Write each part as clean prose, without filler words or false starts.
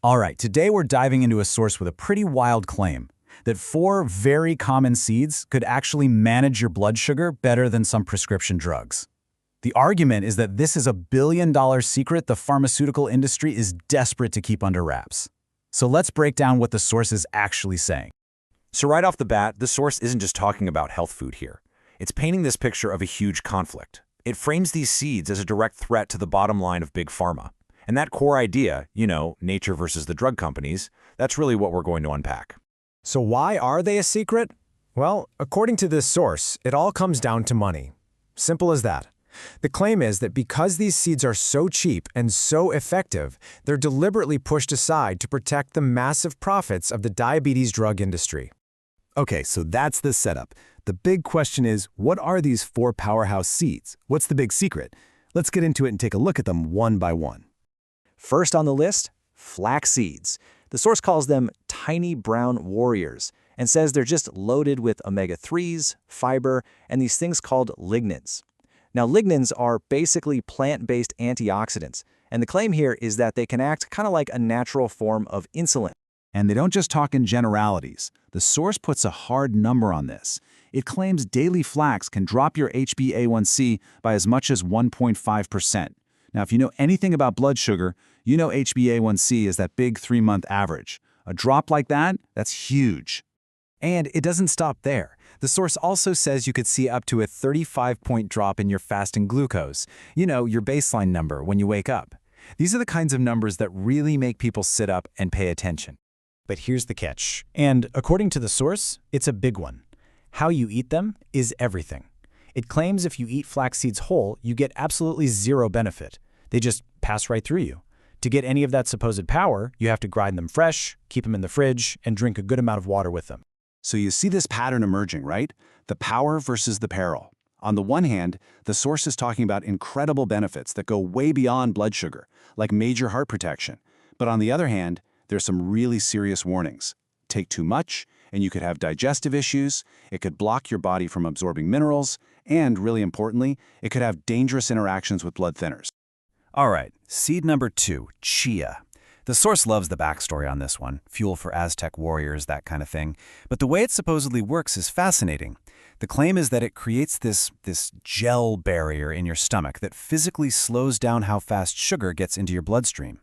All right, today we're diving into a source with a pretty wild claim that 4 very common seeds could actually manage your blood sugar better than some prescription drugs. The argument is that this is a billion-dollar secret the pharmaceutical industry is desperate to keep under wraps. So let's break down what the source is actually saying. So right off the bat, the source isn't just talking about health food here. It's painting this picture of a huge conflict. It frames these seeds as a direct threat to the bottom line of big pharma. And that core idea, nature versus the drug companies, that's really what we're going to unpack. So why are they a secret? Well, according to this source, it all comes down to money. Simple as that. The claim is that because these seeds are so cheap and so effective, they're deliberately pushed aside to protect the massive profits of the diabetes drug industry. Okay, so that's the setup. The big question is, what are these 4 powerhouse seeds? What's the big secret? Let's get into it and take a look at them one by one. First on the list, flax seeds. The source calls them tiny brown warriors and says they're just loaded with omega-3s, fiber, and these things called lignans. Now, lignans are basically plant-based antioxidants, and the claim here is that they can act kind of like a natural form of insulin. And they don't just talk in generalities. The source puts a hard number on this. It claims daily flax can drop your HbA1c by as much as 1.5%. Now, if you know anything about blood sugar, you know HbA1c is that big 3-month average. A drop like that, that's huge. And it doesn't stop there. The source also says you could see up to a 35-point drop in your fasting glucose, your baseline number when you wake up. These are the kinds of numbers that really make people sit up and pay attention. But here's the catch. And according to the source, it's a big one. How you eat them is everything. It claims if you eat flax seeds whole, you get absolutely zero benefit. They just pass right through you. To get any of that supposed power, you have to grind them fresh, keep them in the fridge, and drink a good amount of water with them. So you see this pattern emerging, right? The power versus the peril. On the one hand, the source is talking about incredible benefits that go way beyond blood sugar, like major heart protection. But on the other hand, there's some really serious warnings. Take too much, and you could have digestive issues, it could block your body from absorbing minerals, and really importantly, it could have dangerous interactions with blood thinners. All right, seed number 2, chia. The source loves the backstory on this one, fuel for Aztec warriors, that kind of thing. But the way it supposedly works is fascinating. The claim is that it creates this gel barrier in your stomach that physically slows down how fast sugar gets into your bloodstream.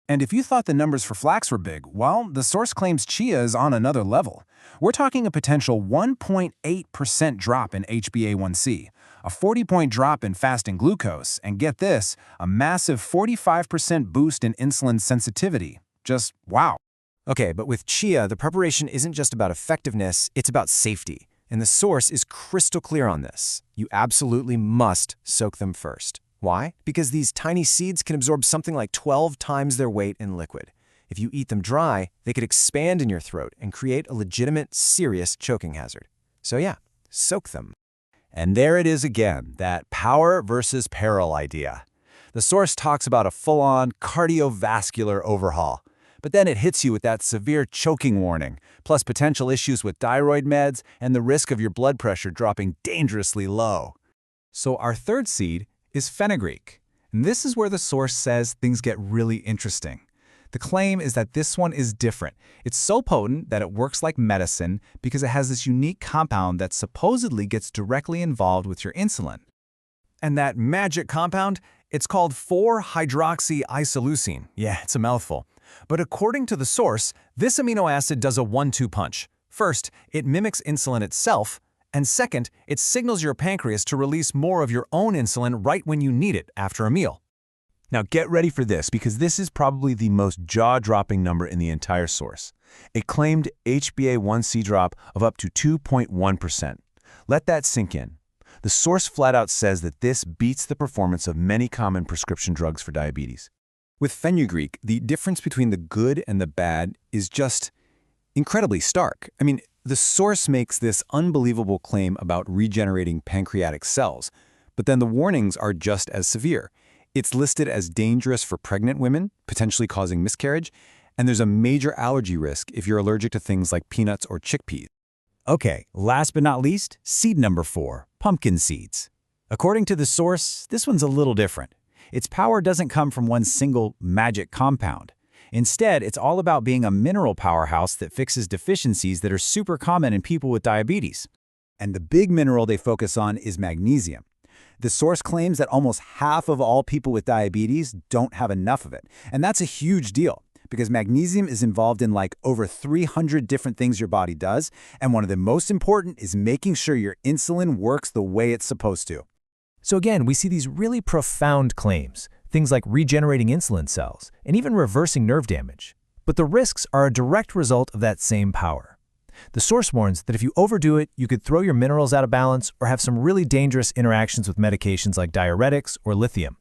And if you thought the numbers for flax were big, well, the source claims chia is on another level. We're talking a potential 1.8% drop in HbA1c, a 40-point drop in fasting glucose, and get this, a massive 45% boost in insulin sensitivity. Just wow. Okay, but with chia, the preparation isn't just about effectiveness, it's about safety. And the source is crystal clear on this. You absolutely must soak them first. Why? Because these tiny seeds can absorb something like 12 times their weight in liquid. If you eat them dry, they could expand in your throat and create a legitimate, serious choking hazard. So yeah, soak them. And there it is again, that power versus peril idea. The source talks about a full-on cardiovascular overhaul, but then it hits you with that severe choking warning, plus potential issues with thyroid meds and the risk of your blood pressure dropping dangerously low. So our third seed is fenugreek. And this is where the source says things get really interesting. The claim is that this one is different. It's so potent that it works like medicine because it has this unique compound that supposedly gets directly involved with your insulin. And that magic compound, it's called 4-hydroxyisoleucine. Yeah, it's a mouthful. But according to the source, this amino acid does a 1-2 punch. First, it mimics insulin itself, and second, it signals your pancreas to release more of your own insulin right when you need it after a meal. Now get ready for this, because this is probably the most jaw-dropping number in the entire source. It claimed HbA1c drop of up to 2.1%. Let that sink in. The source flat out says that this beats the performance of many common prescription drugs for diabetes. With fenugreek, the difference between the good and the bad is just incredibly stark. I mean, the source makes this unbelievable claim about regenerating pancreatic cells, but then the warnings are just as severe. It's listed as dangerous for pregnant women, potentially causing miscarriage, and there's a major allergy risk if you're allergic to things like peanuts or chickpeas. Okay, last but not least, seed number 4, pumpkin seeds. According to the source, this one's a little different. Its power doesn't come from one single magic compound. Instead, it's all about being a mineral powerhouse that fixes deficiencies that are super common in people with diabetes. And the big mineral they focus on is magnesium. The source claims that almost half of all people with diabetes don't have enough of it. And that's a huge deal because magnesium is involved in like over 300 different things your body does. And one of the most important is making sure your insulin works the way it's supposed to. So again, we see these really profound claims, things like regenerating insulin cells and even reversing nerve damage. But the risks are a direct result of that same power. The source warns that if you overdo it, you could throw your minerals out of balance or have some really dangerous interactions with medications like diuretics or lithium.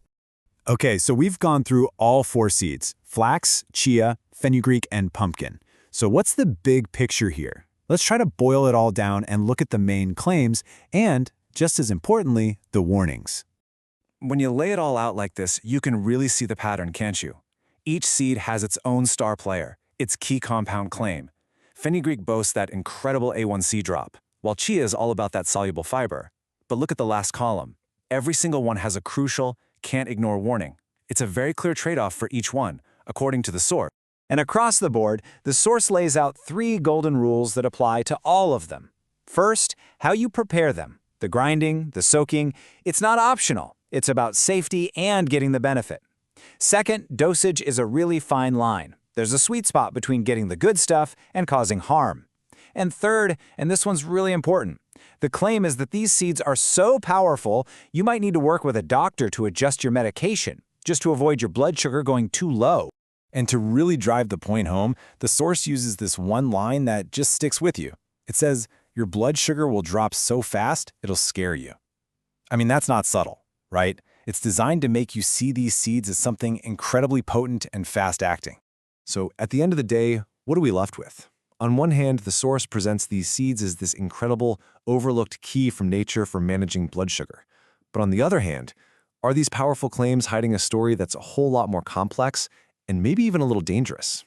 Okay, so we've gone through all 4 seeds: flax, chia, fenugreek, and pumpkin. So what's the big picture here? Let's try to boil it all down and look at the main claims and, just as importantly, the warnings. When you lay it all out like this, you can really see the pattern, can't you? Each seed has its own star player, its key compound claim. Fenugreek boasts that incredible A1c drop, while chia is all about that soluble fiber. But look at the last column. Every single one has a crucial, can't ignore warning. It's a very clear trade-off for each one, according to the source. And across the board, the source lays out 3 golden rules that apply to all of them. First, how you prepare them. The grinding, the soaking, it's not optional. It's about safety and getting the benefit. Second, dosage is a really fine line. There's a sweet spot between getting the good stuff and causing harm. And third, and this one's really important, the claim is that these seeds are so powerful, you might need to work with a doctor to adjust your medication, just to avoid your blood sugar going too low. And to really drive the point home, the source uses this one line that just sticks with you. It says, your blood sugar will drop so fast, it'll scare you. I mean, that's not subtle, right? It's designed to make you see these seeds as something incredibly potent and fast-acting. So at the end of the day, what are we left with? On one hand, the source presents these seeds as this incredible, overlooked key from nature for managing blood sugar. But on the other hand, are these powerful claims hiding a story that's a whole lot more complex and maybe even a little dangerous?